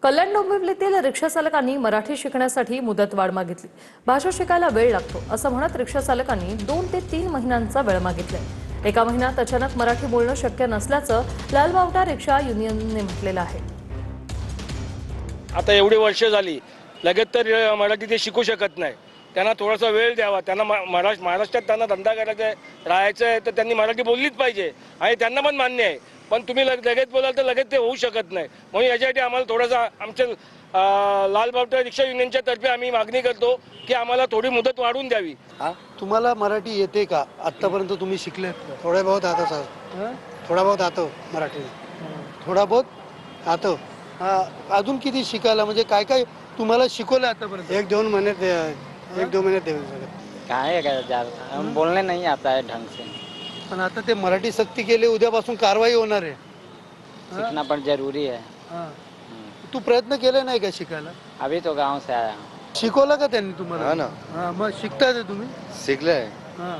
कल्याण डोंबिवलीतील रिक्षा चालकांनी मराठी शिकण्यासाठी मुदतवाढ मागितली। भाषा शिकायला वेळ लागतो असं म्हणत रिक्षा चालकांनी 2 ते 3 महिन्यांचा वेळ मागितलाय। एका महिन्यात अचानक मराठी बोलणं शक्य नसल्याचं लालबावटा रिक्षा युनियनने म्हटलेलं आहे। आता एवढी वर्ष झाली लगेच तर मराठी ते शिकू शकत नाही। त्यांना थोडासा वेळ द्यावा। त्यांना महाराष्ट्रात त्यांना धंदा करायचा आहे, राहायचं आहे, तर त्यांनी मराठी बोललीच पाहिजे आणि त्यांना पण मान्य आहे। पण तुम्ही लगेच बोलाल तर लगेच ते होऊ शकत नाही। म्हणून याच्यासाठी आम्हाला थोडासा आमच्या लालबावटा रिक्षा युनियनच्या तर्फे आम्ही मागणी करतो की आम्हाला थोडी मुदत वाढवून द्यावी। तुम्हाला मराठी येते का? आतापर्यंत तुम्ही शिकलेत का? थोड़ा बहुत आता सर, थोड़ा बहुत आता मराठी थोडा बहुत आतो। अजून किती शिकायला, म्हणजे काय काय तुम्हाला शिकवलं आतापर्यंत? एक दो महीने दे सर। कहाँ है ज्यादा, हम बोलने नहीं आता है ढंग से। पण आता ते मराठी सक्ती केली, उद्यापासून कारवाई होणार आहे। सीखना पण जरूरी है। तू प्रयत्न केले नाही का शिकायला? अभी तो गांव से आया। शिकवलं का त्यांनी तुम्हाला? हा ना। मग शिकताय तुम्ही? शिकले हा